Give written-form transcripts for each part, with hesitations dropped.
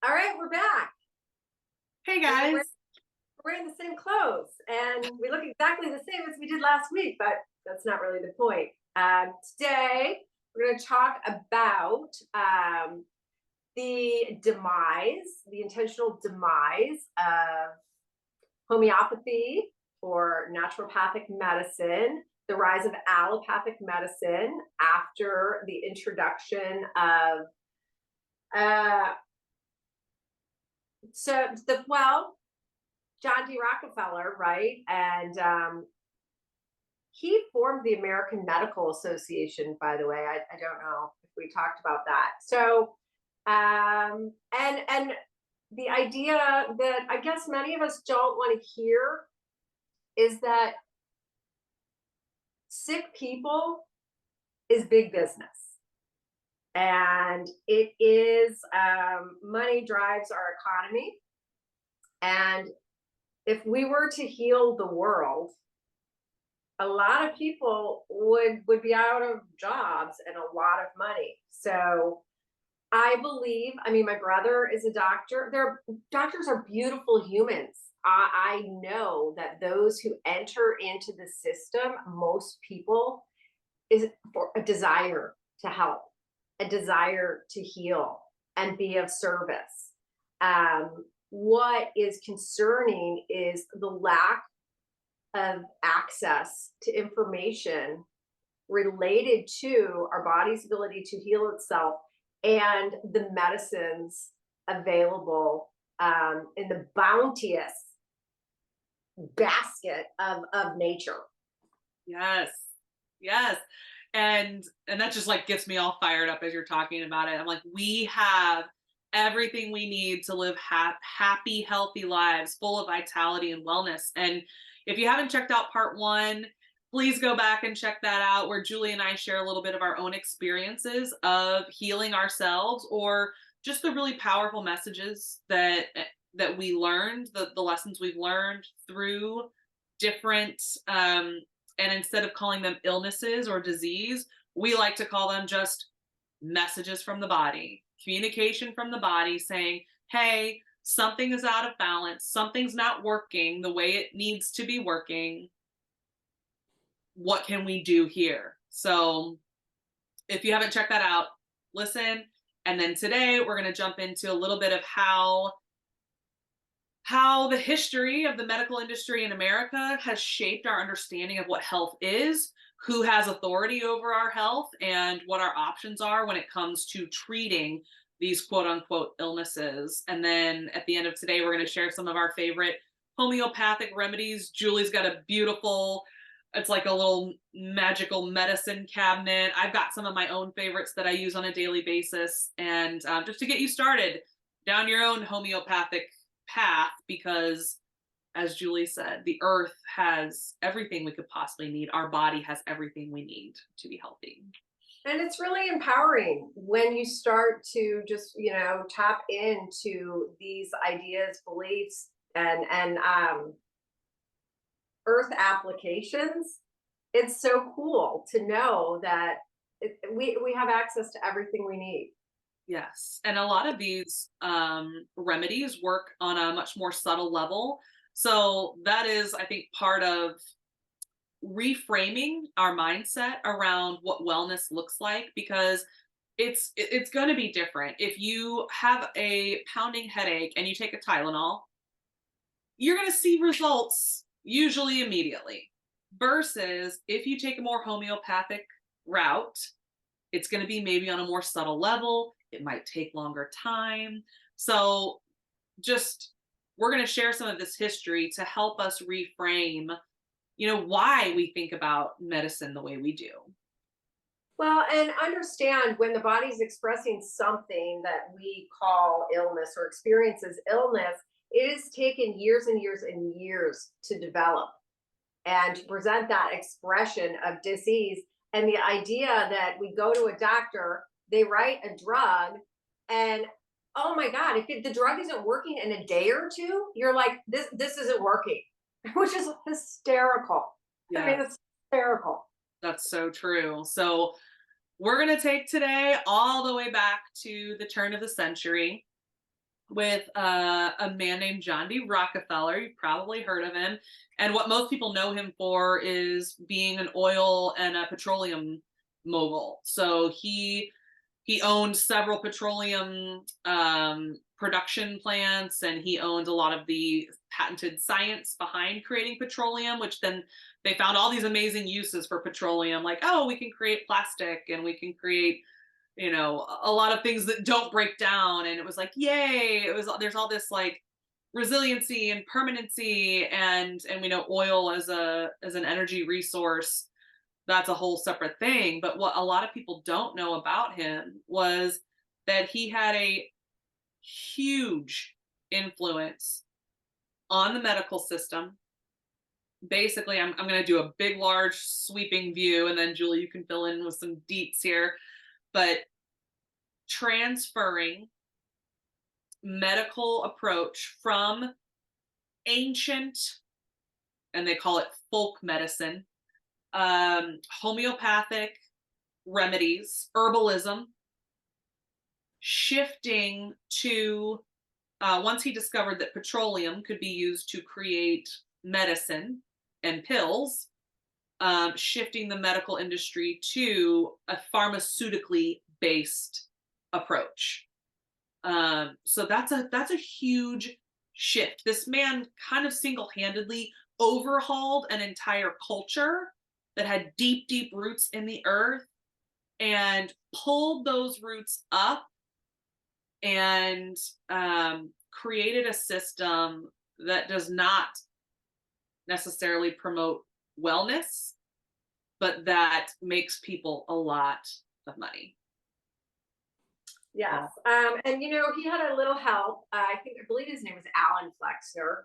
All right, we're back. Hey And we're guys. wearing, we're wearing the same clothes and we look exactly the same as we did last week, but that's not really the point. Today, we're going to talk about the intentional demise of homeopathy or naturopathic medicine, the rise of allopathic medicine after the introduction of uh, John D. Rockefeller, right? And he formed the American Medical Association, by the way. I don't know if we talked about that. So, and the idea that I guess many of us don't want to hear is that sick people is big business. And it is money drives our economy. And if we were to heal the world, a lot of people would be out of jobs and a lot of money. So I believe, I mean, my brother is a doctor. Doctors are beautiful humans. I know that those who enter into the system, most people, is for a desire to help, a desire to heal and be of service. What is concerning is the lack of access to information related to our body's ability to heal itself and the medicines available in the bounteous basket of nature. Yes. Yes. And that just like gets me all fired up as you're talking about it. I'm like, we have everything we need to live happy, healthy lives full of vitality and wellness. And if you haven't checked out part 1, please go back and check that out, where Julie and I share a little bit of our own experiences of healing ourselves, or just the really powerful messages that we learned, the lessons we've learned through different and instead of calling them illnesses or disease, we like to call them just messages from the body, communication from the body saying, hey, something is out of balance, something's not working the way it needs to be working. What can we do here? So if you haven't checked that out, listen. And then today we're going to jump into a little bit of how the history of the medical industry in America has shaped our understanding of what health is, who has authority over our health, and what our options are when it comes to treating these quote unquote illnesses. And then at the end of today, we're going to share some of our favorite homeopathic remedies. Julie's got a beautiful, it's like a little magical medicine cabinet. I've got some of my own favorites that I use on a daily basis. And just to get you started down your own homeopathic path, because as Julie said, the earth has everything we could possibly need. Our body has everything we need to be healthy. And it's really empowering when you start to just, tap into these ideas, beliefs, and earth applications. It's so cool to know that we have access to everything we need. Yes. And a lot of these remedies work on a much more subtle level. So that is, I think, part of reframing our mindset around what wellness looks like, because it's going to be different. If you have a pounding headache and you take a Tylenol, you're going to see results usually immediately. Versus if you take a more homeopathic route, it's going to be maybe on a more subtle level. It might take longer time. So just we're going to share some of this history to help us reframe, why we think about medicine the way we do. Well, and understand when the body's expressing something that we call illness or experiences illness, it has taken years and years and years to develop and to present that expression of disease. And the idea that we go to a doctor, they write a drug, and oh my God, if the drug isn't working in a day or two, you're like, this isn't working, which is hysterical. Yeah. I mean, it's hysterical. That's so true. So we're going to take today all the way back to the turn of the century. with a man named John D. Rockefeller. You've probably heard of him. And what most people know him for is being an oil and a petroleum mogul. So he owned several petroleum production plants, and he owned a lot of the patented science behind creating petroleum, which then they found all these amazing uses for petroleum, like, oh, we can create plastic and we can create, you know, a lot of things that don't break down. And it was like, yay, it was, there's all this like resiliency and permanency, and we know oil as an energy resource, that's a whole separate thing. But what a lot of people don't know about him was that he had a huge influence on the medical system. Basically, I'm going to do a big, large, sweeping view, and then Julie, you can fill in with some deets here. But transferring medical approach from ancient, and they call it folk medicine, homeopathic remedies, herbalism, shifting to once he discovered that petroleum could be used to create medicine and pills, shifting the medical industry to a pharmaceutically based approach. So that's a huge shift. This man kind of single-handedly overhauled an entire culture that had deep, deep roots in the earth, and pulled those roots up and created a system that does not necessarily promote wellness, but that makes people a lot of money. Yes. And you know, he had a little help. I believe his name was Alan Flexner.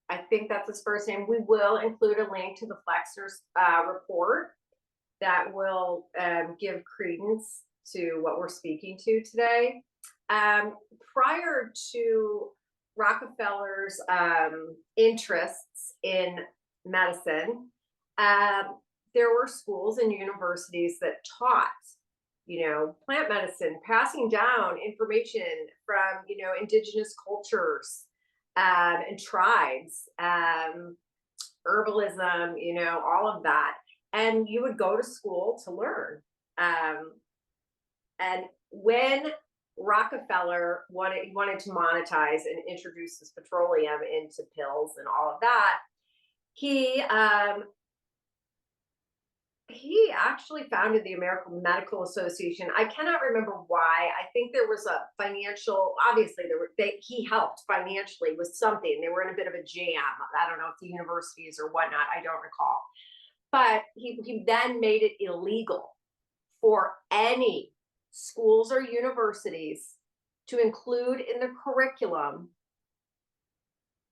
I think that's his first name. We will include a link to the Flexner's report that will give credence to what we're speaking to today. Prior to Rockefeller's interests in medicine, there were schools and universities that taught, you know, plant medicine, passing down information from, you know, indigenous cultures and tribes, herbalism, you know, all of that. And you would go to school to learn. And when Rockefeller wanted to monetize and introduce this petroleum into pills and all of that, he actually founded the American Medical Association. I cannot remember why. I think there was a financial, obviously he helped financially with something. They were in a bit of a jam. I don't know if the universities or whatnot, I don't recall. But he then made it illegal for any schools or universities to include in the curriculum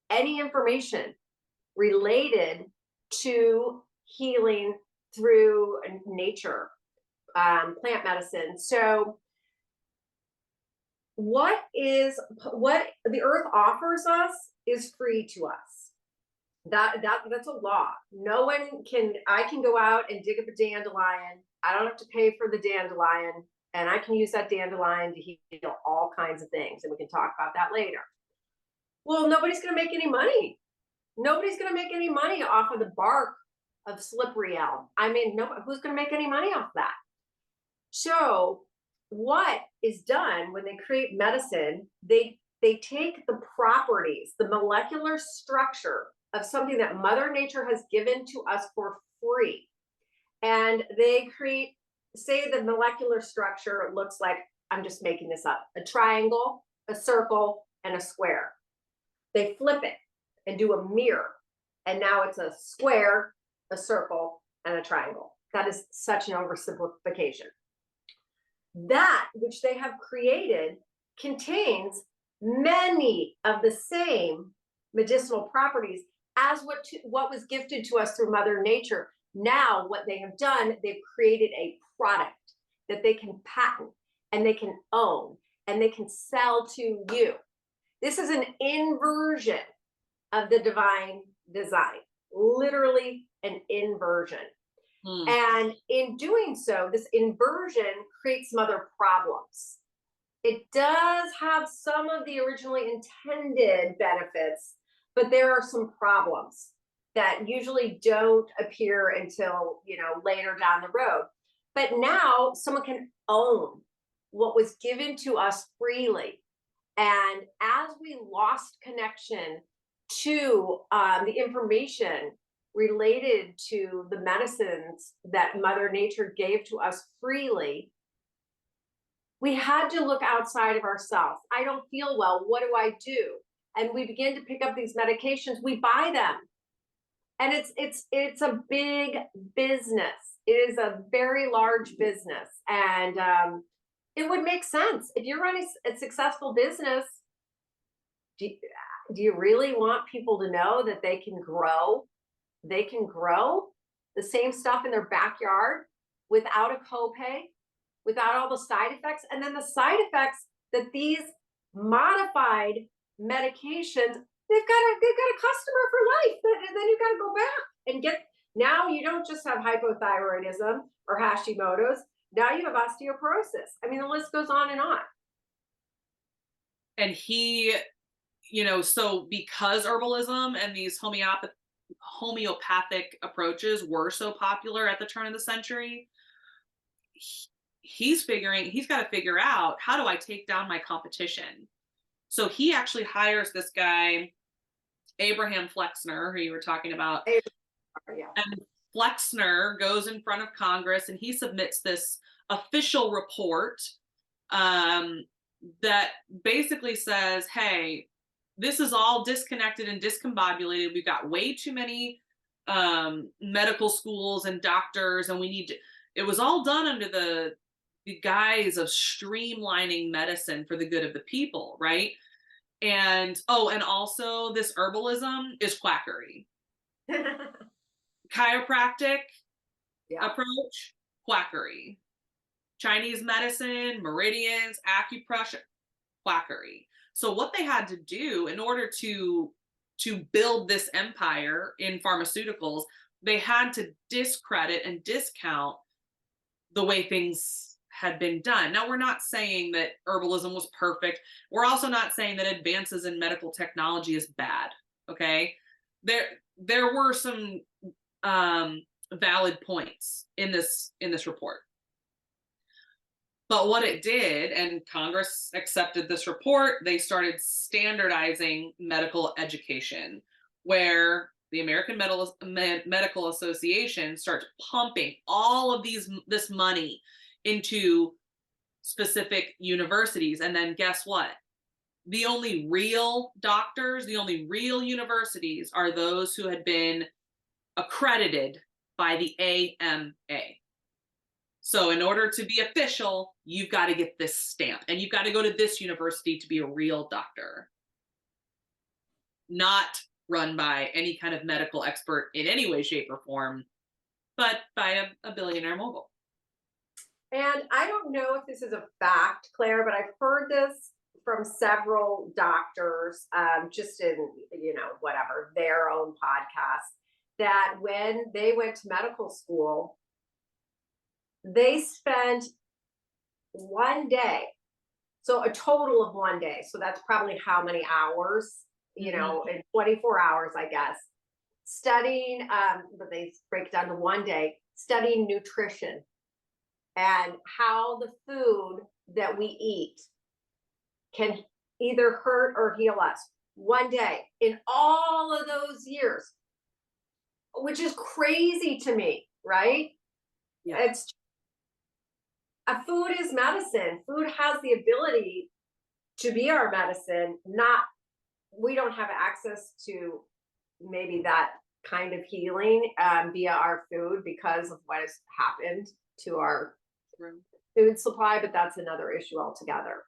any information related to healing through nature, plant medicine. So what the earth offers us is free to us. That's a law. No one can, I can go out and dig up a dandelion. I don't have to pay for the dandelion, and I can use that dandelion to heal all kinds of things. And we can talk about that later. Well, nobody's going to make any money. Nobody's going to make any money off of the bark of slippery elm. I mean, who's going to make any money off that? So what is done when they create medicine, they take the properties, the molecular structure of something that Mother Nature has given to us for free. And they create, say the molecular structure looks like, I'm just making this up, a triangle, a circle, and a square. They flip it and do a mirror. And now it's a square, a circle, and a triangle. That is such an oversimplification. That which they have created contains many of the same medicinal properties as what was gifted to us through Mother Nature. Now what they have done, they've created a product that they can patent and they can own and they can sell to you. This is an inversion of the divine design, literally an inversion. And in doing so, this inversion creates some other problems. It does have some of the originally intended benefits, but there are some problems that usually don't appear until, later down the road. But now someone can own what was given to us freely. And as we lost connection to the information related to the medicines that Mother Nature gave to us freely, we had to look outside of ourselves. I don't feel well. What do I do? And we begin to pick up these medications. We buy them, and it's a big business. It is a very large business, and it would make sense if you're running a successful business. Do you, do you really want people to know that they can grow? They can grow the same stuff in their backyard without a copay, without all the side effects. And then the side effects that these modified medications, they've got a customer for life. And then you got to go back and get, now you don't just have hypothyroidism or Hashimoto's. Now you have osteoporosis. I mean, the list goes on and on. And he, so because herbalism and these homeopathic approaches were so popular at the turn of the century, he's got to figure out, how do I take down my competition? So he actually hires this guy, Abraham Flexner, who you were talking about. Yeah. And Flexner goes in front of Congress and he submits this official report that basically says, hey, this is all disconnected and discombobulated. We've got way too many medical schools and doctors, and we need to, it was all done under the guise of streamlining medicine for the good of the people, right? And and also this herbalism is quackery. Chiropractic approach, quackery. Chinese medicine, meridians, acupressure, quackery. So what they had to do in order to build this empire in pharmaceuticals, they had to discredit and discount the way things had been done. Now, we're not saying that herbalism was perfect. We're also not saying that advances in medical technology is bad. Okay, there were some valid points in this report. But what it did, and Congress accepted this report, they started standardizing medical education, where the American Medical Association starts pumping all of this money into specific universities. And then guess what? The only real doctors, the only real universities are those who had been accredited by the AMA. So in order to be official, you've got to get this stamp, and you've got to go to this university to be a real doctor. Not run by any kind of medical expert in any way, shape, or form, but by a billionaire mogul. And I don't know if this is a fact, Claire, but I've heard this from several doctors, just in, whatever, their own podcast, that when they went to medical school, they spent one day, so a total of one day. So that's probably how many hours, in 24 hours, I guess, studying, but they break it down to one day, studying nutrition and how the food that we eat can either hurt or heal us. One day in all of those years, which is crazy to me, right? Yeah. Food is medicine. Food has the ability to be our medicine. We don't have access to maybe that kind of healing via our food because of what has happened to our food supply, but that's another issue altogether.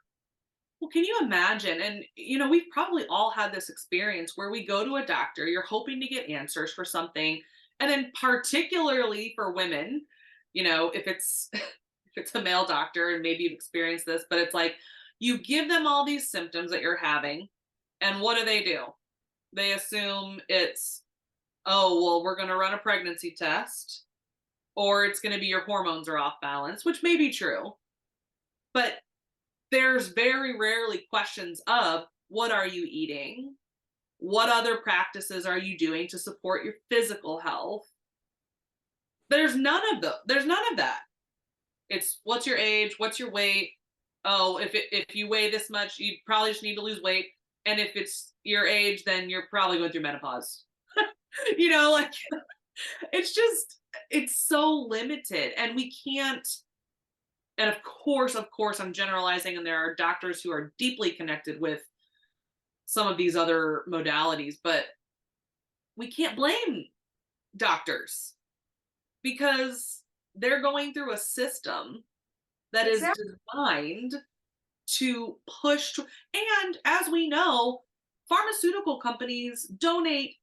Well, can you imagine? And, we've probably all had this experience where we go to a doctor, you're hoping to get answers for something. And then particularly for women, if it's a male doctor, and maybe you've experienced this, but it's like you give them all these symptoms that you're having. And what do? They assume it's, oh, well, we're going to run a pregnancy test, or it's going to be your hormones are off balance, which may be true. But there's very rarely questions of what are you eating? What other practices are you doing to support your physical health? There's none of that. It's what's your age, what's your weight? Oh, if you weigh this much, you probably just need to lose weight. And if it's your age, then you're probably going through menopause. Like it's just it's so limited and we can't, and of course I'm generalizing and there are doctors who are deeply connected with some of these other modalities, but we can't blame doctors because they're going through a system that is Exactly. designed to and as we know, pharmaceutical companies donate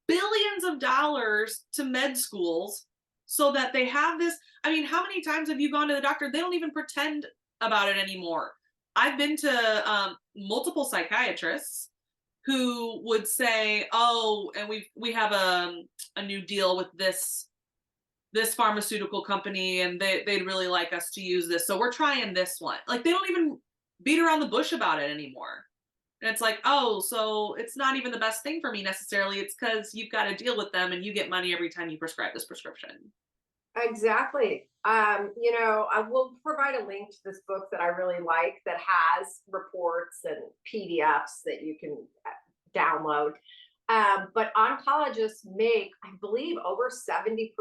billions of dollars to med schools so that they have this. I mean, how many times have you gone to the doctor? They don't even pretend about it anymore. I've been to multiple psychiatrists who would say, "Oh, and we have a new deal with this pharmaceutical company, and they'd really like us to use this, so we're trying this one." Like they don't even beat around the bush about it anymore. And it's like, oh, so it's not even the best thing for me necessarily. It's because you've got to deal with them and you get money every time you prescribe this prescription. Exactly. I will provide a link to this book that I really like that has reports and PDFs that you can download. But oncologists make, I believe, over 70%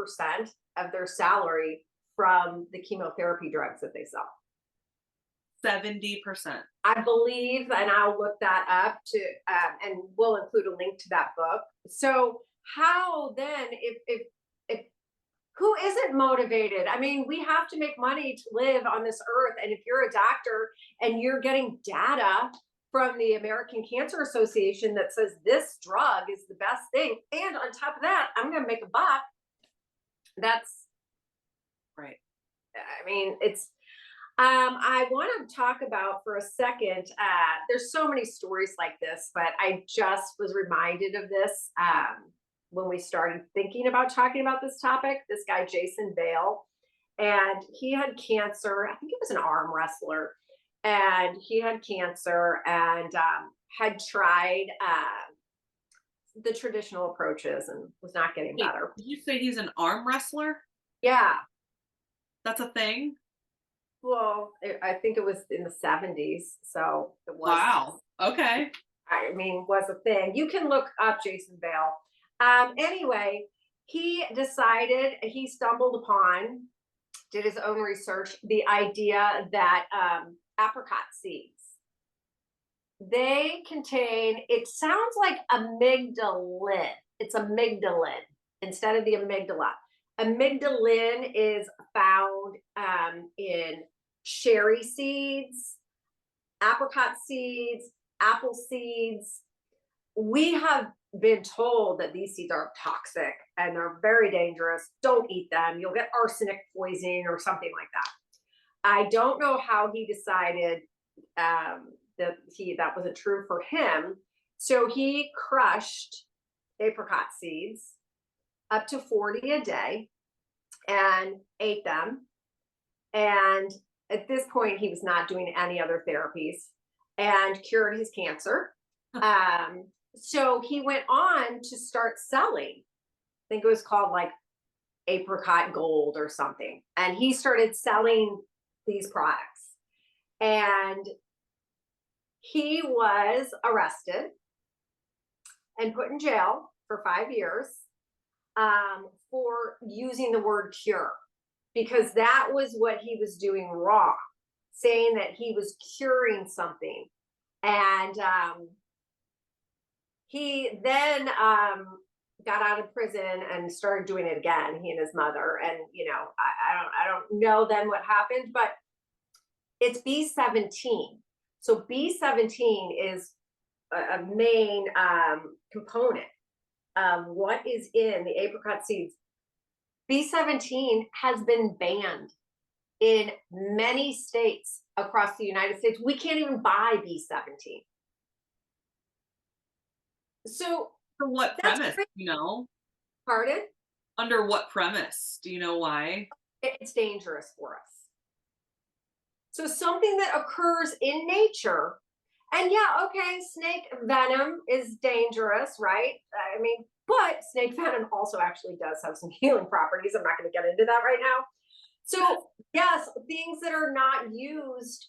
of their salary from the chemotherapy drugs that they sell. 70%. I believe, and I'll look that up and we'll include a link to that book. So how then, if who isn't motivated? I mean, we have to make money to live on this earth. And if you're a doctor and you're getting data from the American Cancer Association that says this drug is the best thing, and on top of that, I'm going to make a buck. That's Right. I mean, it's I want to talk about for a second. There's so many stories like this, but I just was reminded of this when we started thinking about talking about this topic. This guy, Jason Bale, and he had cancer. I think he was an arm wrestler, and he had cancer and had tried the traditional approaches and was not getting Wait, better. did you say he's an arm wrestler? Yeah. That's a thing? Well, I think it was in the 70s. So it was, Wow. Okay. I mean, was a thing. You can look up Jason Bale. Anyway, he stumbled upon, did his own research, the idea that apricot seeds, they contain, it sounds like amygdalin. It's amygdalin instead of the amygdala. Amygdalin is found in cherry seeds, apricot seeds, apple seeds. We have been told that these seeds are toxic and they're very dangerous. Don't eat them. You'll get arsenic poisoning or something like that. I don't know how he decided that wasn't true for him. So he crushed apricot seeds up to 40 a day and ate them. And at this point, he was not doing any other therapies and cured his cancer. So he went on to start selling. I think it was called like apricot gold or something. And he started selling these products. And he was arrested and put in jail for 5 years for using the word cure, because that was what he was doing wrong, saying that he was curing something. And he then got out of prison and started doing it again, he and his mother. And, I don't know then what happened, but it's B17. So B17 is a main component of what is in the apricot seeds. B17 has been banned in many states across the United States. We can't even buy B17. So For what premise, Pardon? Under what premise? Do you know why? It's dangerous for us. So something that occurs in nature. And yeah, okay, snake venom is dangerous, right? I mean, but snake venom also actually does have some healing properties. I'm not going to get into that right now. So yes, things that are not used,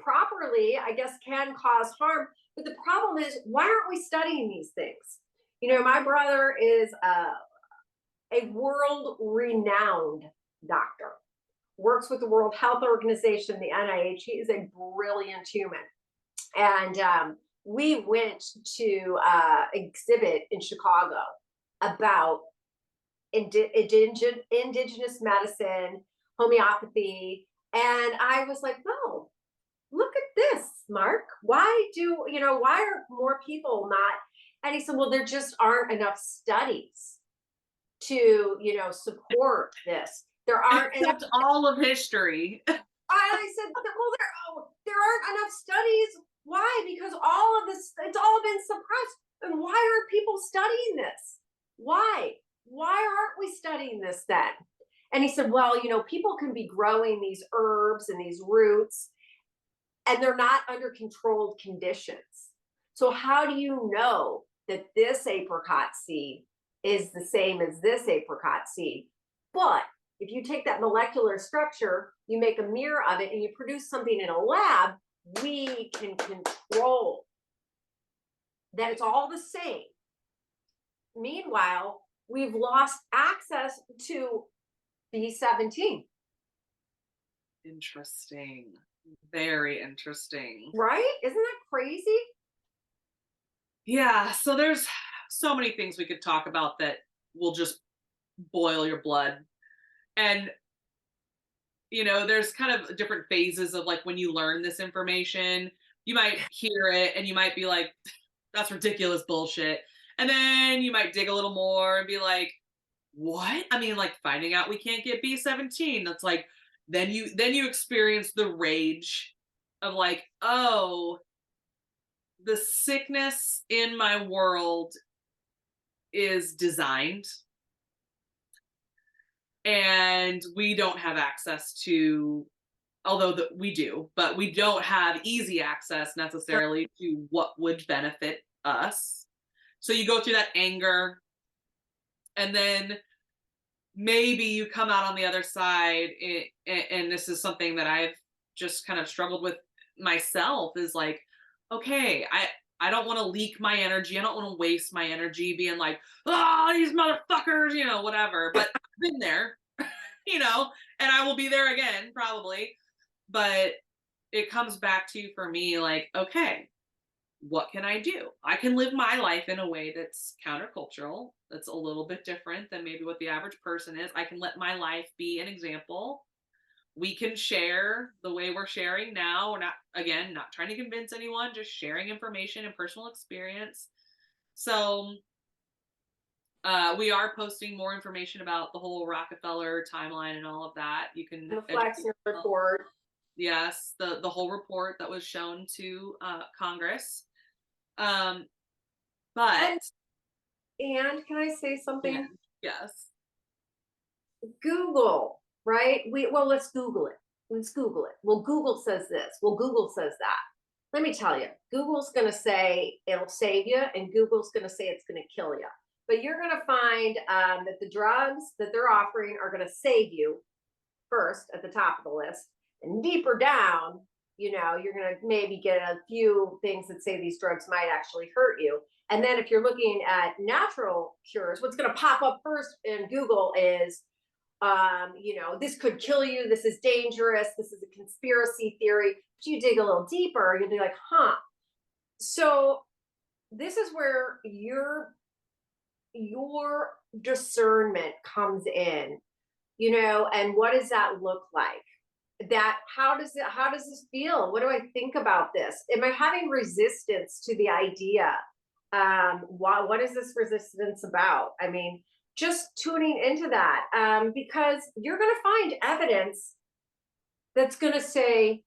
properly, I guess, can cause harm. But the problem is, why aren't we studying these things? My brother is a world renowned doctor, works with the World Health Organization, the NIH. He is a brilliant human. And we went to exhibit in Chicago about indigenous medicine, homeopathy. And I was like, oh, look at this, Mark. Why are more people not? And he said, well, there just aren't enough studies to, support this. There aren't enough. Except all of history. I said, well, there aren't enough studies. Why? Because all of this, it's all been suppressed. And why aren't people studying this? Why? Why aren't we studying this then? And he said, well, people can be growing these herbs and these roots, and they're not under controlled conditions. So how do you know that this apricot seed is the same as this apricot seed? But if you take that molecular structure, you make a mirror of it, and you produce something in a lab, we can control that it's all the same. Meanwhile, we've lost access to B17. Interesting. Very interesting. Right? Isn't that crazy? Yeah. So there's so many things we could talk about that will just boil your blood. And, there's kind of different phases of like when you learn this information, you might hear it and you might be like, that's ridiculous bullshit. And then you might dig a little more and be like, what? I mean, like finding out we can't get B17. That's like, then you experience the rage of like, oh, the sickness in my world is designed and we don't have access to, although we do, but we don't have easy access necessarily to what would benefit us. So you go through that anger, and then maybe you come out on the other side, and this is something that I've just kind of struggled with myself, is like, okay, I don't want to leak my energy. I don't want to waste my energy being like, oh, these motherfuckers, whatever. But I've been there, and I will be there again, probably. But it comes back to, for me, like, okay, what can I do? I can live my life in a way that's countercultural, that's a little bit different than maybe what the average person is. I can let my life be an example. We can share the way we're sharing now. We're not trying to convince anyone, just sharing information and personal experience. So we are posting more information about the whole Rockefeller timeline and all of that. You can The Flexner report. Yes, the whole report that was shown to Congress. But and can I say something? yes, Google, right? Let's Google it. Let's Google it. Well, Google says this. Well, Google says that. Let me tell you, Google's going to say it'll save you, and Google's going to say it's going to kill you. But you're going to find that the drugs that they're offering are going to save you first at the top of the list, and deeper down, you're going to maybe get a few things that say these drugs might actually hurt you. And then if you're looking at natural cures, what's going to pop up first in Google is this could kill you, this is dangerous, this is a conspiracy theory. If you dig a little deeper, you'll be like, huh. So this is where your discernment comes in, and what does that look like? That how does this feel? What do I think about this? Am I having resistance to the idea? What is this resistance about? I mean, just tuning into that, because you're going to find evidence that's going to say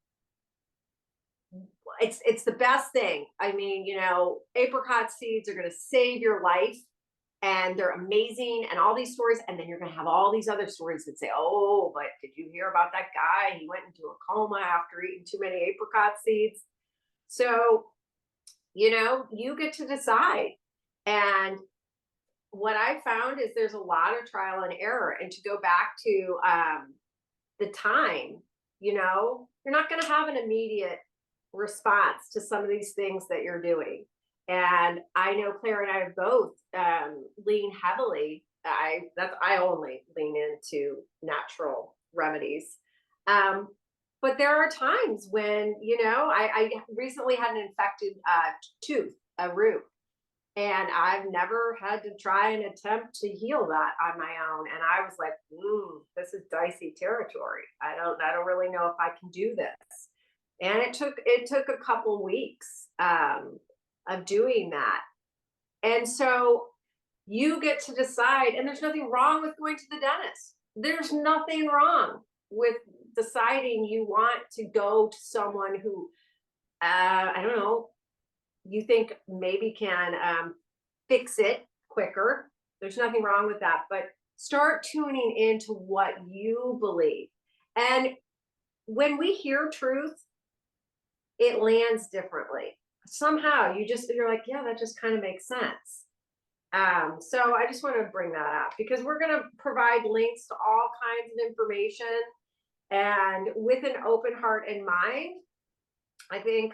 it's the best thing. I mean, apricot seeds are going to save your life. and they're amazing and all these stories. And then you're going to have all these other stories that say, oh, but did you hear about that guy? He went into a coma after eating too many apricot seeds. So, you get to decide. And what I found is there's a lot of trial and error. And to go back to the time, you're not going to have an immediate response to some of these things that you're doing. And I know Claire and I have both lean heavily. I only lean into natural remedies. But there are times when, I recently had an infected tooth, a root, and I've never had to try and attempt to heal that on my own. And I was like, this is dicey territory. I don't really know if I can do this. And it took a couple weeks of doing that. And so you get to decide, and there's nothing wrong with going to the dentist. There's nothing wrong with deciding you want to go to someone who, I don't know, you think maybe can fix it quicker. There's nothing wrong with that, but start tuning into what you believe. And when we hear truth, it lands differently. Somehow you're like, yeah, that just kind of makes sense. So I just want to bring that up because we're going to provide links to all kinds of information, and with an open heart and mind, I think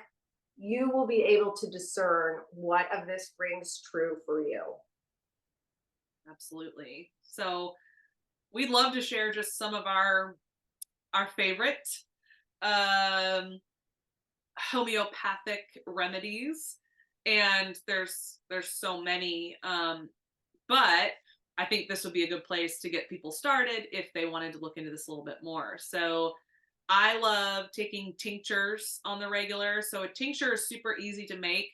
you will be able to discern what of this rings true for you. Absolutely. So we'd love to share just some of our favorite homeopathic remedies, and there's so many, but I think this would be a good place to get people started if they wanted to look into this a little bit more. So I love taking tinctures on the regular. So a tincture is super easy to make.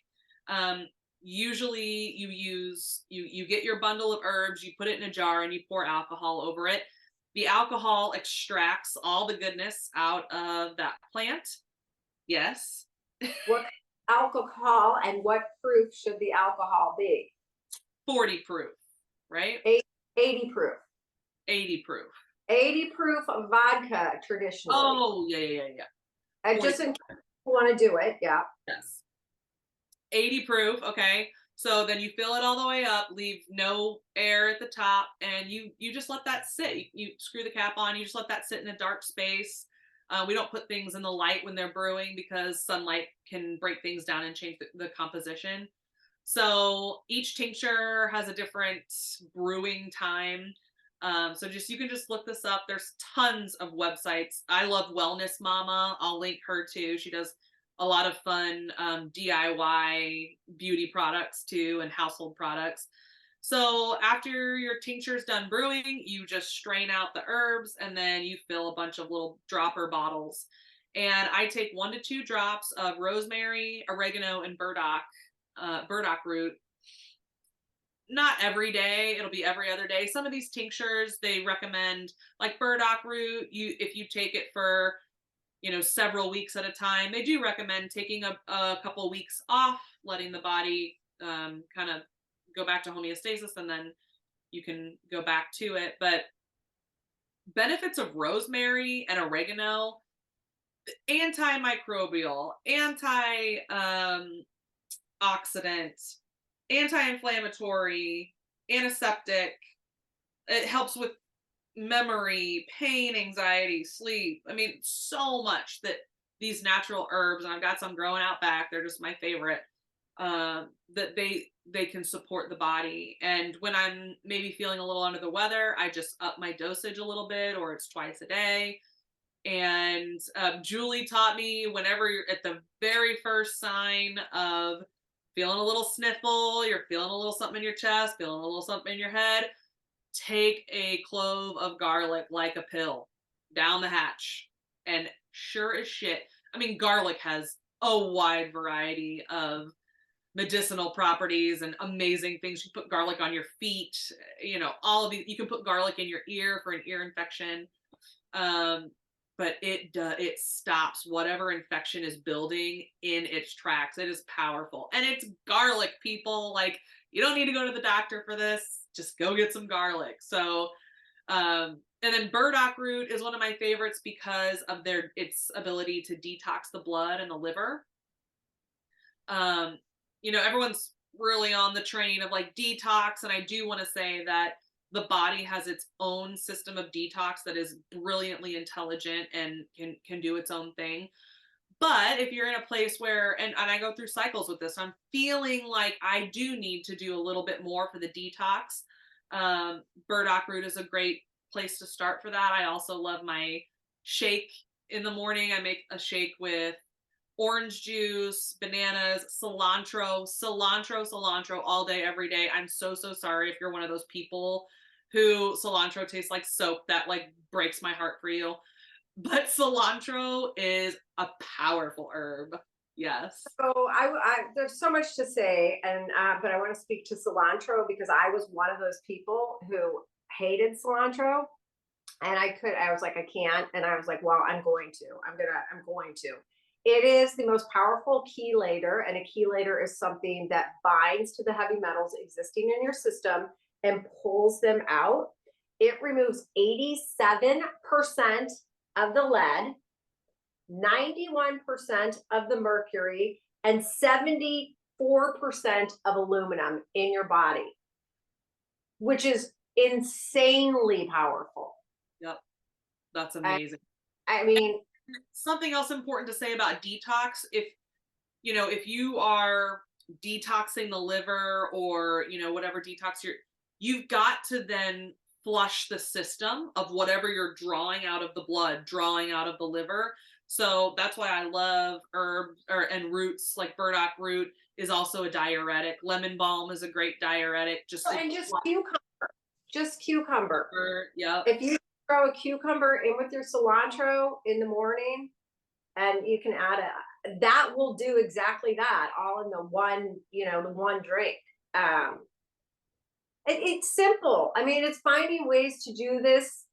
Usually you get your bundle of herbs, you put it in a jar, and you pour alcohol over it. The alcohol extracts all the goodness out of that plant. Yes. What alcohol and what proof should the alcohol be? 40 proof, right? 80 proof. 80 proof. 80 proof of vodka traditionally. Oh, yeah. And just in case you want to do it, yeah. Yes. 80 proof, okay. So then you fill it all the way up, leave no air at the top, and you just let that sit. You screw the cap on, you just let that sit in a dark space. We don't put things in the light when they're brewing because sunlight can break things down and change the composition. So each tincture has a different brewing time. So you can just look this up. There's tons of websites. I love Wellness Mama. I'll link her too. She does a lot of fun DIY beauty products too, and household products. So after your tincture's done brewing, you just strain out the herbs, and then you fill a bunch of little dropper bottles. And I take 1 to 2 drops of rosemary, oregano, and burdock root. Not every day, it'll be every other day. Some of these tinctures, they recommend, like burdock root, if you take it for several weeks at a time, they do recommend taking a couple weeks off, letting the body kind of go back to homeostasis, and then you can go back to it. But benefits of rosemary and oregano: antimicrobial, oxidant, anti-inflammatory, antiseptic. It helps with memory, pain, anxiety, sleep. I mean, so much that these natural herbs, and I've got some growing out back, they're just my favorite, that they can support the body. And when I'm maybe feeling a little under the weather, I just up my dosage a little bit, or it's twice a day. And Julie taught me, whenever you're at the very first sign of feeling a little sniffle, you're feeling a little something in your chest, feeling a little something in your head, take a clove of garlic like a pill down the hatch. And sure as shit, I mean, garlic has a wide variety of medicinal properties and amazing things. You put garlic on your feet, all of these. You can put garlic in your ear for an ear infection. But it stops whatever infection is building in its tracks. It is powerful. And it's garlic, people. Like, you don't need to go to the doctor for this. just go get some garlic. So and then burdock root is one of my favorites because of its ability to detox the blood and the liver. um Everyone's really on the train of like detox, and I do want to say that the body has its own system of detox that is brilliantly intelligent and can do its own thing. But if you're in a place where, and I go through cycles with this, I'm feeling like I do need to do a little bit more for the detox. Burdock root is a great place to start for that. I also love my shake in the morning. I make a shake with orange juice, bananas, cilantro all day, every day. I'm so, so sorry if you're one of those people who cilantro tastes like soap. That like breaks my heart for you. But cilantro is a powerful herb. Yes. So there's so much to say, and but I want to speak to cilantro because I was one of those people who hated cilantro, and I was like, I can't, and I was like, well, I'm going to. It is the most powerful chelator, and a chelator is something that binds to the heavy metals existing in your system and pulls them out. It removes 87% of the lead, 91% of the mercury, and 74% of aluminum in your body, which is insanely powerful. Yep. That's amazing. I mean, something else important to say about detox, if you are detoxing the liver, or whatever detox you've got to then flush the system of whatever you're drawing out of the blood, drawing out of the liver. So that's why I love herbs and roots. Like burdock root is also a diuretic. Lemon balm is a great diuretic. Just cucumber. Yeah. If you throw a cucumber in with your cilantro in the morning, and you can add that will do exactly that, all in the one drink. It's simple. I mean, it's finding ways to do this,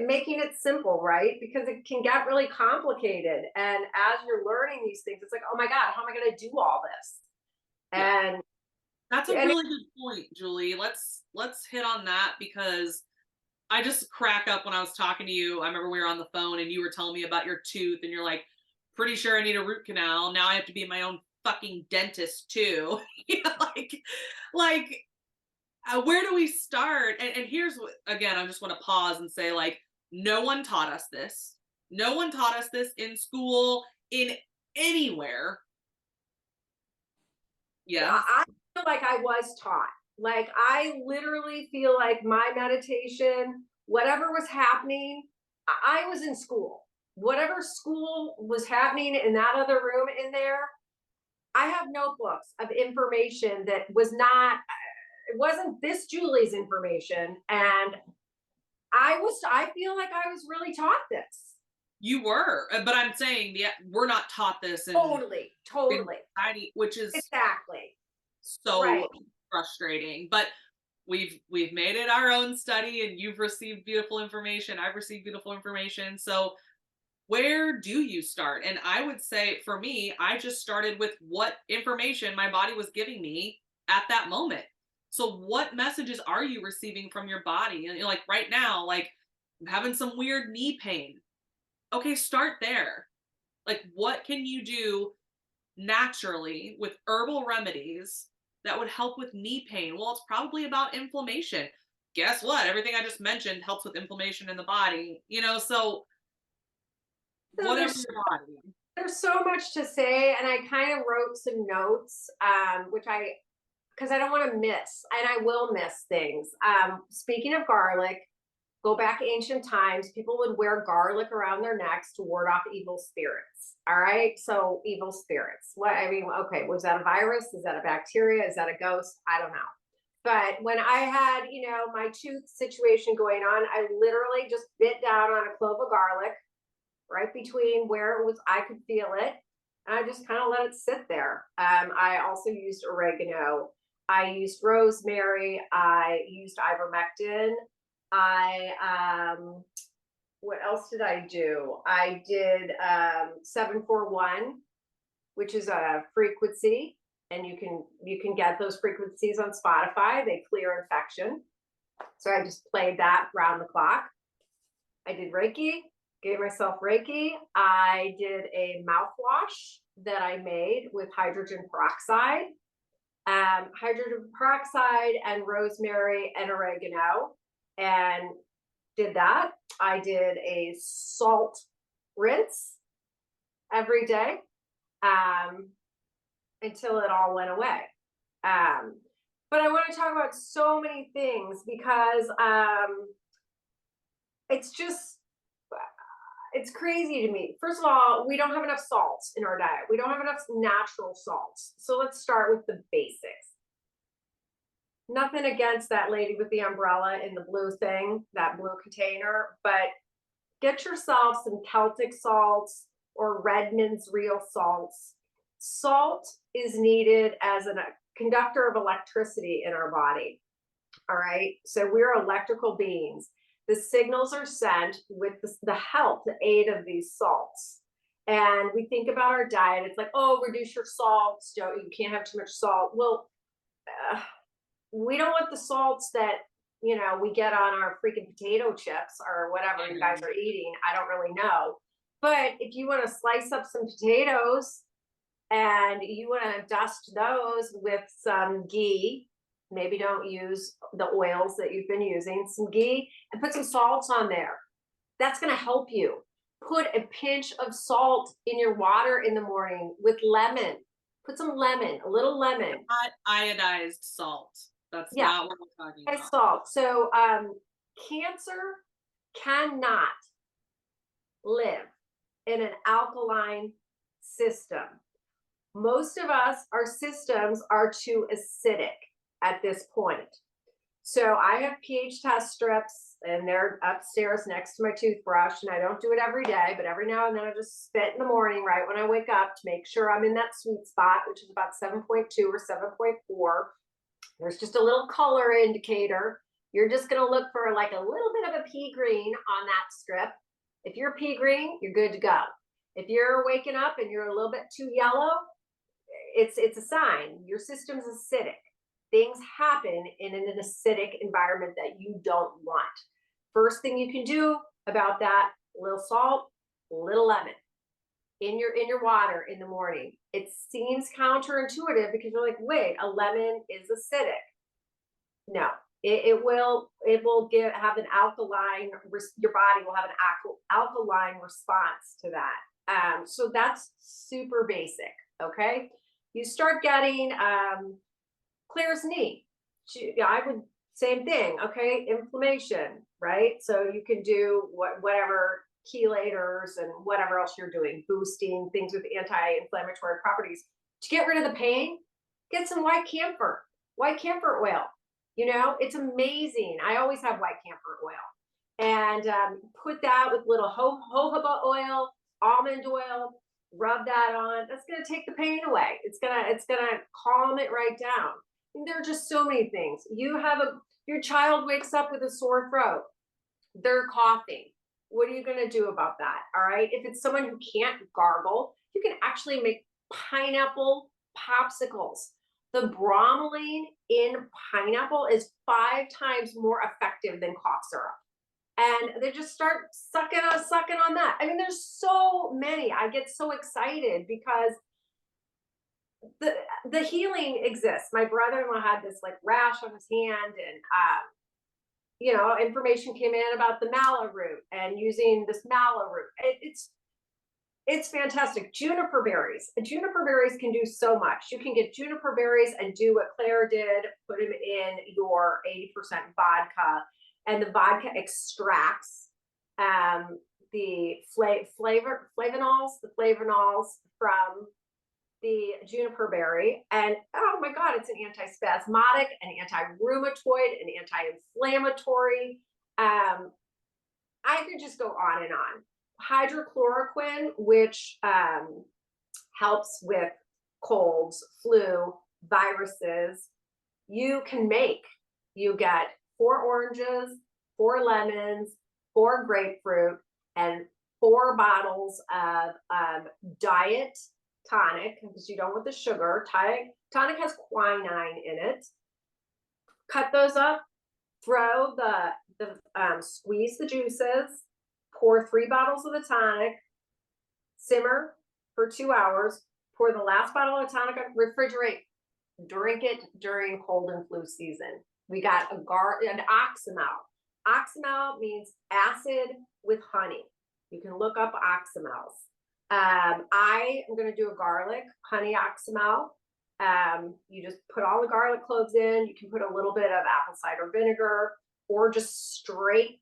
making it simple, right? Because it can get really complicated. And as you're learning these things, it's like, oh my God, how am I going to do all this? Yeah. And that's a really good point, Julie. Let's hit on that, because I just crack up when I was talking to you. I remember we were on the phone and you were telling me about your tooth, and you're like, pretty sure I need a root canal. Now I have to be my own fucking dentist too. Where do we start? And here's what, again, I just want to pause and say, like, no one taught us this. No one taught us this in school, in anywhere. Yeah. I feel like I was taught. Like, I literally feel like my meditation, whatever was happening, I was in school. Whatever school was happening in that other room in there, I have notebooks of information that it wasn't this Julie's information. And I feel like I was really taught this. You were, but I'm saying, yeah, we're not taught this Totally. in society, which is exactly so right. Frustrating. But we've made it our own study, and you've received beautiful information. I've received beautiful information. So where do you start? And I would say, for me, I just started with what information my body was giving me at that moment. So what messages are you receiving from your body? And like right now, like, I'm having some weird knee pain. Okay, start there. Like, what can you do naturally with herbal remedies that would help with knee pain? Well, it's probably about inflammation. Guess what? Everything I just mentioned helps with inflammation in the body, so whatever your body. There's so much to say, and I kind of wrote some notes, because I don't want to miss, and I will miss things. Speaking of garlic, go back ancient times, people would wear garlic around their necks to ward off evil spirits. All right. So evil spirits. Okay. Was that a virus? Is that a bacteria? Is that a ghost? I don't know. But when I had, my tooth situation going on, I literally just bit down on a clove of garlic right between where I could feel it. And I just kind of let it sit there. I also used oregano. I used rosemary. I used ivermectin. What else did I do? I did 741, which is a frequency, and you can get those frequencies on Spotify. They clear infection. So I just played that round the clock. I did Reiki, gave myself Reiki. I did a mouthwash that I made with hydrogen peroxide, and rosemary and oregano, and did that. I did a salt rinse every day, until it all went away. But I want to talk about so many things because it's just, it's crazy to me. First of all, we don't have enough salts in our diet. We don't have enough natural salts. So let's start with the basics. Nothing against that lady with the umbrella in the blue thing, that blue container, but get yourself some Celtic salts or Redmond's real salts. Salt is needed as a conductor of electricity in our body. All right. So we're electrical beings. The signals are sent with the help, the aid of these salts. And we think about our diet. It's like, oh, reduce your salts. You can't have too much salt. Well, we don't want the salts that, you know, we get on our freaking potato chips or whatever you guys are eating. I don't really know. But if you want to slice up some potatoes and you want to dust those with some ghee, maybe don't use the oils that you've been using, some ghee, and put some salts on there. That's going to help you. Put a pinch of salt in your water in the morning with lemon. Put some lemon, a little lemon. Not iodized salt. That's not what we're talking about. Salt. So cancer cannot live in an alkaline system. Most of us, our systems are too acidic at this point. So I have pH test strips and they're upstairs next to my toothbrush, and I don't do it every day, but every now and then I just spit in the morning right when I wake up to make sure I'm in that sweet spot, which is about 7.2 or 7.4. There's just a little color indicator. You're just going to look for like a little bit of a pea green on that strip. If you're pea green, you're good to go. If you're waking up and you're a little bit too yellow, it's a sign. Your system's acidic. Things happen in an acidic environment that you don't want. First thing you can do about that, a little salt, a little lemon in your water in the morning. It seems counterintuitive because you're like, wait, a lemon is acidic. No, it will have an alkaline, your body will have an alkaline response to that. So that's super basic. Okay. You start getting Claire's knee. I would, same thing. Okay. Inflammation, right? So you can do whatever chelators and whatever else you're doing, boosting things with anti-inflammatory properties. To get rid of the pain, get some white camphor oil. You know, it's amazing. I always have white camphor oil, and put that with little jojoba oil, almond oil, rub that on. That's going to take the pain away. It's gonna calm it right down. And there are just so many things. Your child wakes up with a sore throat. They're coughing. What are you going to do about that? All right. If it's someone who can't gargle, you can actually make pineapple popsicles. The bromelain in pineapple is 5 times more effective than cough syrup. And they just start sucking on that. I mean, there's so many. I get so excited because the healing exists. My brother-in-law had this like rash on his hand, and you know, information came in about the mallow root and using this mallow root. It's fantastic. Juniper berries can do so much. You can get juniper berries and do what Claire did, put them in your 80% vodka, and the vodka extracts the flavonols from the juniper berry, and oh my god, it's an anti-spasmodic, an anti-rheumatoid, an anti-inflammatory. I could just go on and on. Hydrochloroquine, which helps with colds, flu, viruses. You get 4 oranges, 4 lemons, 4 grapefruit, and 4 bottles of diet tonic, because you don't want the sugar. Tonic has quinine in it. Cut those up, throw squeeze the juices, pour 3 bottles of the tonic, simmer for 2 hours, pour the last bottle of tonic, refrigerate, drink it during cold and flu season. We got an oxymel. Oxymel means acid with honey. You can look up oxymels. I am going to do a garlic honey oxymel. You just put all the garlic cloves in. You can put a little bit of apple cider vinegar or just straight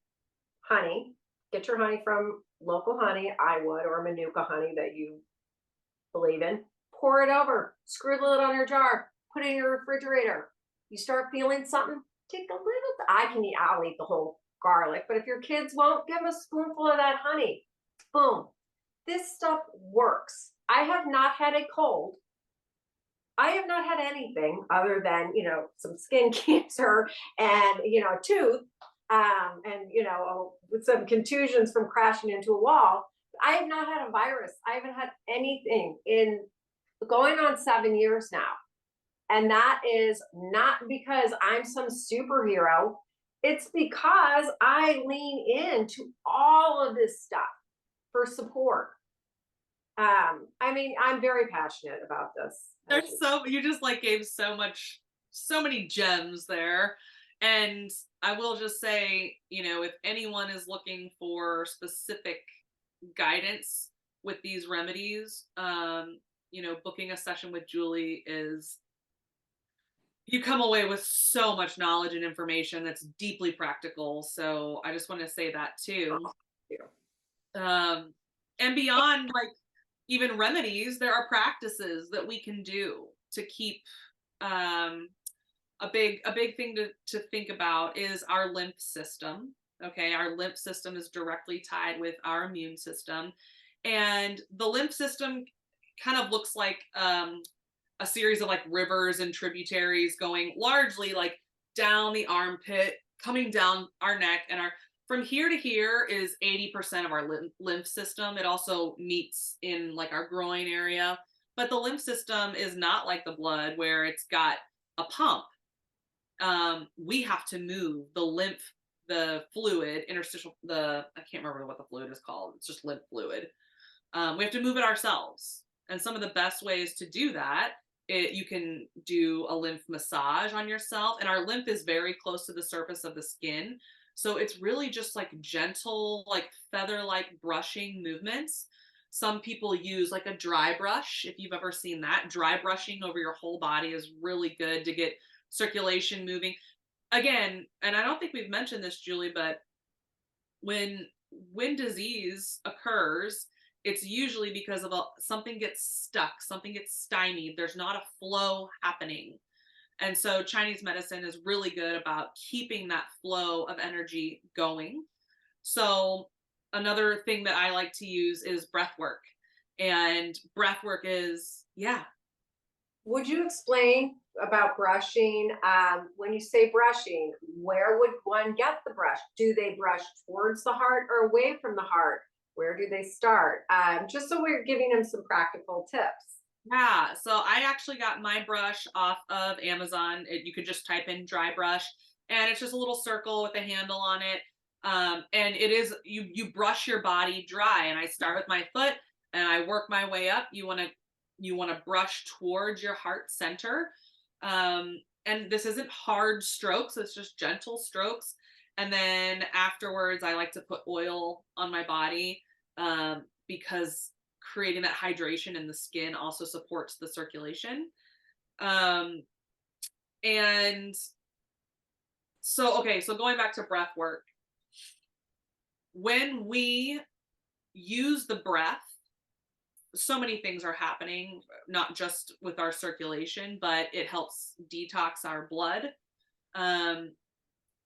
honey. Get your honey from local honey, I would, or Manuka honey that you believe in. Pour it over, screw the lid on your jar, put it in your refrigerator. You start feeling something, take a little. I'll eat the whole garlic, but if your kids won't, give them a spoonful of that honey. Boom. This stuff works. I have not had a cold. I have not had anything other than, some skin cancer and, a tooth, and, with some contusions from crashing into a wall. I have not had a virus. I haven't had anything in going on 7 years now. And that is not because I'm some superhero. It's because I lean into all of this stuff for support. I'm very passionate about this. You just like gave so many gems there. And I will just say, if anyone is looking for specific guidance with these remedies, booking a session with Julie you come away with so much knowledge and information that's deeply practical. So I just want to say that too. And beyond like even remedies, there are practices that we can do to keep a big thing to think about is our lymph system. Okay, our lymph system is directly tied with our immune system, and the lymph system kind of looks like a series of like rivers and tributaries going largely like down the armpit, coming down our neck, and from here to here is 80% of our lymph system. It also meets in like our groin area, but the lymph system is not like the blood where it's got a pump. We have to move the fluid, interstitial, I can't remember what the fluid is called. It's just lymph fluid. We have to move it ourselves. And some of the best ways to do that, you can do a lymph massage on yourself. And our lymph is very close to the surface of the skin. So it's really just like gentle, like feather-like brushing movements. Some people use like a dry brush. If you've ever seen that, dry brushing over your whole body is really good to get circulation moving. Again, and I don't think we've mentioned this, Julie, but when disease occurs, it's usually because of something gets stuck, something gets stymied. There's not a flow happening. And so Chinese medicine is really good about keeping that flow of energy going. So another thing that I like to use is breath work. And breath work is, Would you explain about brushing? When you say brushing, where would one get the brush? Do they brush towards the heart or away from the heart? Where do they start? Just so we're giving them some practical tips. Yeah, so I actually got my brush off of Amazon. You could just type in dry brush, and it's just a little circle with a handle on it. And it is you brush your body dry. And I start with my foot, and I work my way up. You want to brush towards your heart center. And this isn't hard strokes; it's just gentle strokes. And then afterwards, I like to put oil on my body because creating that hydration in the skin also supports the circulation. And so going back to breath work, when we use the breath, so many things are happening, not just with our circulation, but it helps detox our blood.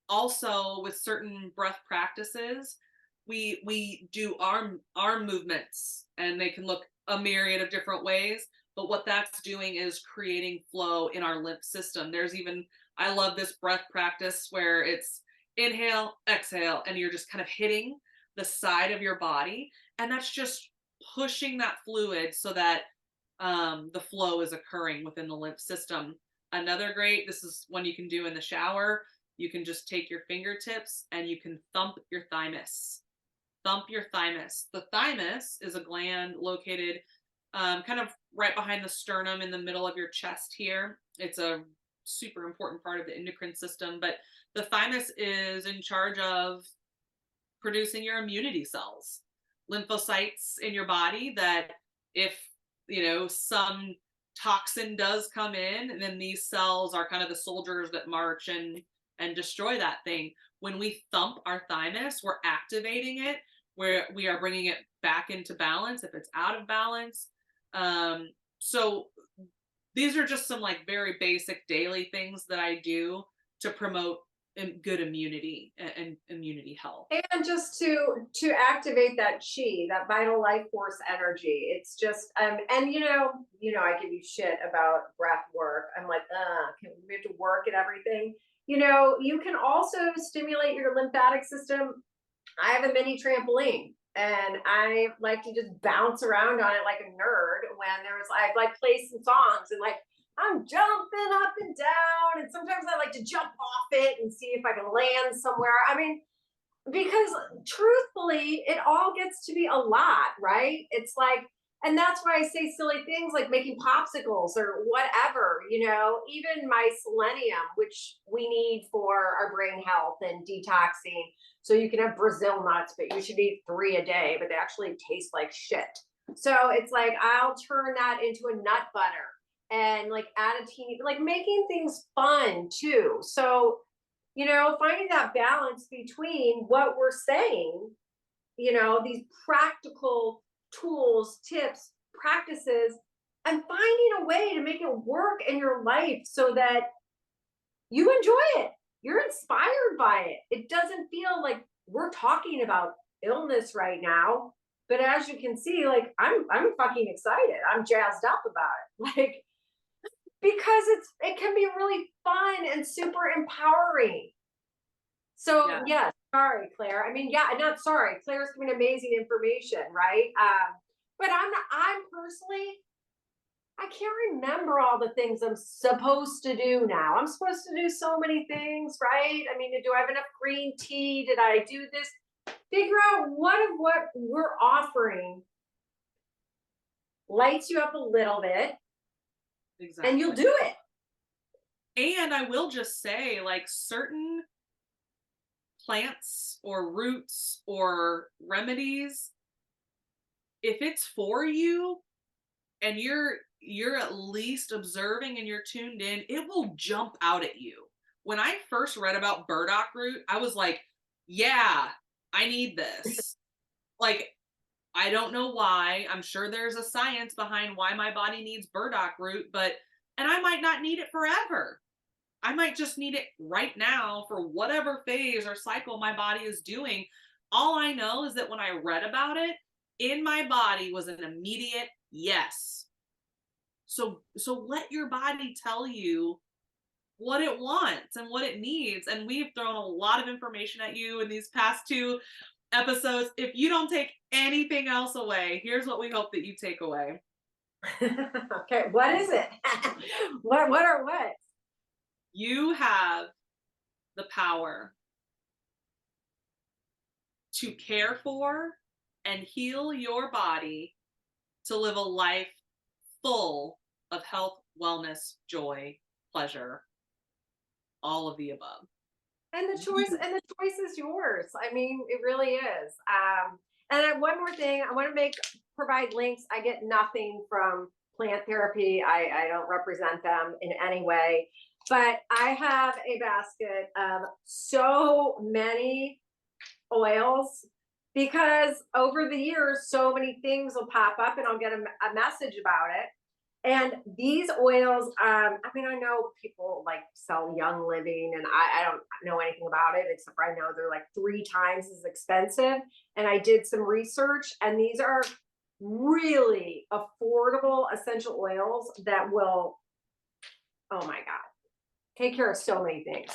Also with certain breath practices, we do arm movements, and they can look a myriad of different ways, but what that's doing is creating flow in our lymph system. I love this breath practice where it's inhale, exhale, and you're just kind of hitting the side of your body, and that's just pushing that fluid so that the flow is occurring within the lymph system. This is one you can do in the shower. You can just take your fingertips and you can thump your thymus. Thump your thymus. The thymus is a gland located kind of right behind the sternum in the middle of your chest here. It's a super important part of the endocrine system, but the thymus is in charge of producing your immunity cells, lymphocytes in your body that if, some toxin does come in, and then these cells are kind of the soldiers that march and destroy that thing. When we thump our thymus, we're activating it, where we are bringing it back into balance if it's out of balance. So these are just some like very basic daily things that I do to promote good immunity and immunity health. And just to activate that chi, that vital life force energy. It's just and I give you shit about breath work. I'm like, we have to work at everything. You can also stimulate your lymphatic system. I have a mini trampoline and I like to just bounce around on it like a nerd when I like play some songs and like I'm jumping up and down, and sometimes I like to jump off it and see if I can land somewhere. I mean, because truthfully, it all gets to be a lot, right? It's like, and that's why I say silly things like making popsicles or whatever, even my selenium, which we need for our brain health and detoxing. So you can have Brazil nuts, but you should eat 3 a day, but they actually taste like shit. So it's like, I'll turn that into a nut butter and like add a teeny, like making things fun too. So, finding that balance between what we're saying, these practical tools, tips, practices, and finding a way to make it work in your life so that you enjoy it. You're inspired by it. It doesn't feel like we're talking about illness right now. But as you can see, like I'm fucking excited. I'm jazzed up about it. Like, because it can be really fun and super empowering. So yeah, sorry, Claire. I mean, yeah, not sorry. Claire's giving amazing information, right? But I'm personally, I can't remember all the things I'm supposed to do now. I'm supposed to do so many things, right? I mean, do I have enough green tea? Did I do this? Figure out what we're offering lights you up a little bit. Exactly. And you'll do it. And I will just say, like, certain plants or roots or remedies, if it's for you and you're at least observing and you're tuned in, it will jump out at you. When I first read about burdock root, I was like, yeah, I need this. Like, I don't know why. I'm sure there's a science behind why my body needs burdock root, and I might not need it forever. I might just need it right now for whatever phase or cycle my body is doing. All I know is that when I read about it, in my body was an immediate yes. So let your body tell you what it wants and what it needs. And we've thrown a lot of information at you in these past 2 episodes. If you don't take anything else away, here's what we hope that you take away. Okay, what is it? what are what? You have the power to care for and heal your body to live a life full of health, wellness, joy, pleasure, all of the above. And the choice is yours. I mean, it really is. And one more thing, I want to provide links. I get nothing from plant therapy. I don't represent them in any way, but I have a basket of so many oils because over the years, so many things will pop up and I'll get a message about it. And these oils, I mean, I know people like sell Young Living and I don't know anything about it, except for I know they're like 3 times as expensive. And I did some research and these are really affordable essential oils that will, oh my God, take care of so many things.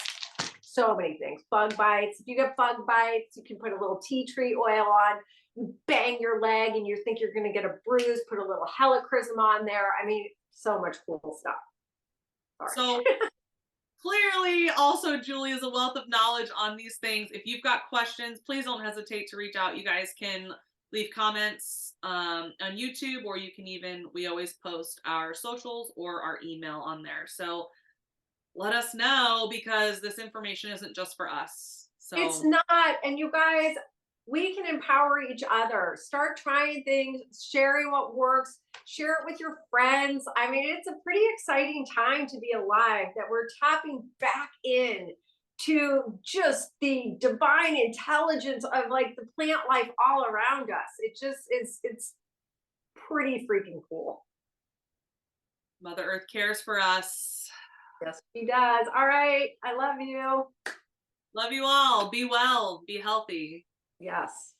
So many things. Bug bites. If you get bug bites, you can put a little tea tree oil on. You bang your leg and you think you're going to get a bruise, put a little helichrysum on there. I mean, so much cool stuff. So clearly also Julie is a wealth of knowledge on these things. If you've got questions, please don't hesitate to reach out. You guys can leave comments on YouTube, or you can even, we always post our socials or our email on there. So let us know, because this information isn't just for us. It's So not. And you guys, we can empower each other. Start trying things, sharing what works, share it with your friends. I mean, it's a pretty exciting time to be alive, that we're tapping back in to just the divine intelligence of like the plant life all around us. It just is, it's pretty freaking cool. Mother Earth cares for us. Yes, she does. All right. I love you. Love you all. Be well, be healthy. Yes.